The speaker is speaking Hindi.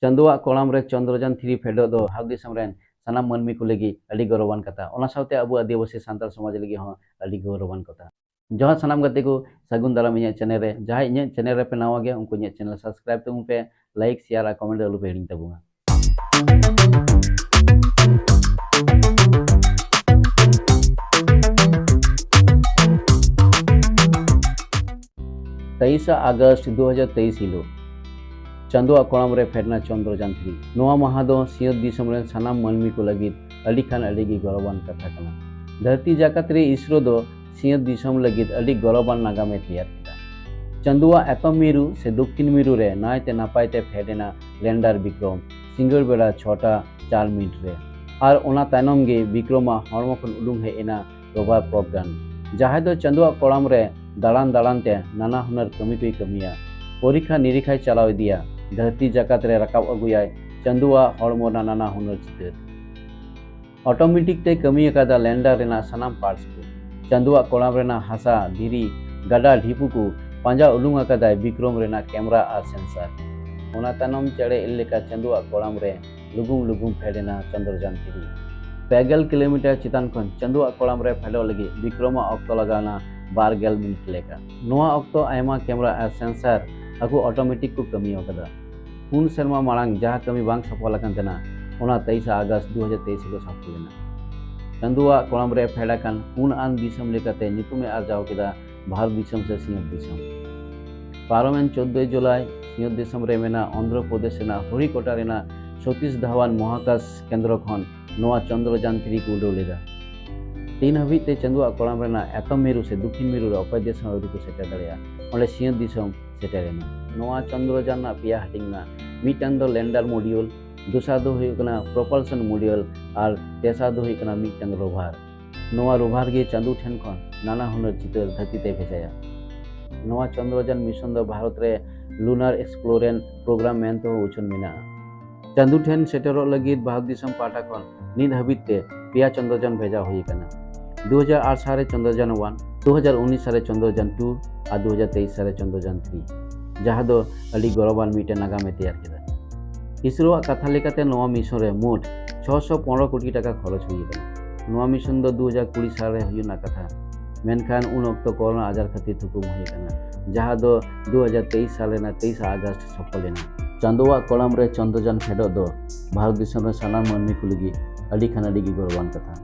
चंदुआ कोलम रे चंद्रयान 3 फेडो दो भारत दिसम रेन सानाम मानमी को लगी अड़ी गौरवान कथा ओना सावते अबु आदिवासी सांताल समाज लगी हो अड़ी गौरवान कथा जहाँ सानाम गते को सगुन दाराम इᱧ चैनल रे जहाँ इᱧ चैनल रे पे नवा गया उनको इᱧ चैनल सब्सक्राइब तो पे लाइक शेयर और कमेंट अलु पे हिडिंग तबुगा 23 अगस्त 2023 हिलो चंदुआ कोलम रे फेडना चंद्रयान 3 नोआ महा दो सियत दिसम रे सानाम मानमी को लगी अड़ी खान अड़ी गी गौरवान कथा कना धरती जाकत रे इसरो दो सियत दिसम लगी अड़ी गौरवान नागामे तैयार किया चंदुआ एतम मिरु से दक्षिण मिरु रे नायते नापायते फेडेना लैंडर विक्रम सिंगल बेड़ा 6:04 मिनट रे और ओना तायनम गे विक्रमा हॉर्मो खन उडुंग हे एना रोवर प्रोग्राम जहां दो चंदुआ कोलम रे दालान दालान ते नाना हुनर कमी कोई कमिया परीक्षा निरीक्षा चलाव दिया धरती जाकत रे रकाब अगुयाय चंदुआ हॉर्मो नाना हुनर चितर ऑटोमेटिक ते कमी अकादा लैंडर रेना सनाम पार्ट्स को चंदुआ कोलम रेना हसा धीरी गडा ढीपू को पांजा उलुंग अकादा विक्रम रेना कैमरा और सेंसर ओना तनम चढ़े इलेका चंदुआ कोलम रे लुगुम लुगुम फेडेना चंद्रयान 3 पैगल किलोमीटर चितान खन चंदुआ कोलम रे फेडो लगी विक्रमा ऑक्टो लगाना 12 मिनट लेका नोआ ऑक्टो आयमा कैमरा और सेंसर aku ऑटोमेटिक को कमी अकादा पुन शर्मा मांग जहाँ कमी बांग सफल तना ओना 23 अगस्त 2023 को सफल लेना चंदुआ कोलम रे फेडाकान पुन आन दिसम लेकाते नितुमे आरजाव केदा भारत दिसम से सिंहत दिसम पारोमेन 14 जुलाई सिंहत दिसम रे मेना आंध्र प्रदेश रेना हरिकोटा रेना 36 धावान महाकाश केंद्र खन नोआ चंद्रयान 3 को उड़ो लेदा 3 हबीते चंदुआ कोलम रेना एतम मेरु से दक्षिण मेरु रे अपाय देश अवधि को सेटर दड़िया ओले सिंहत दिसम सेटरेना नोआ चंद्रयान ना पिया हटिंगना मिटन दो लैंडर मॉड्यूल दूसरा दो हुई प्रोपल्सन मॉड्यूल और तेसरा दो हुई मिटन रोभार नोआ रोभार गे चांदू ठेन खन नाना हुनर चितर धरती ते भेजाया नोआ चंद्रयान मिशन दो भारत रे लूनार एक्सप्लोरेशन प्रोग्राम मेन तो उछन मिना चांदू ठेन सेटरो लगी भारत दिसम पाटा खन निद हबीते पिया चंद्रयान भेजा हुई कना 2008 सारे चंद्रयान 1 2019 सारे चंद्रयान 2 और 2023 सारे चंद्रयान 3 जहाँ दो अली गौरवान मीटे नागामे तैयार किया इसरो कथा लेकाते नोआ मिशन रे मोट 615 कोटी टाका खरच हुई कना नोआ मिशन दो 2020 साल रे हुयना कथा मेनखान उन वक्त कोरोना आजार खातिर थुकुम हुई कना जहाँ दो 2023 साल रेना 23 अगस्त सफल लेना चंदुआ कोलम रे चंद्रयान फेडो दो भारत दिसम रे सानाम मानमी को लगी अली खान अली गौरवान कथा।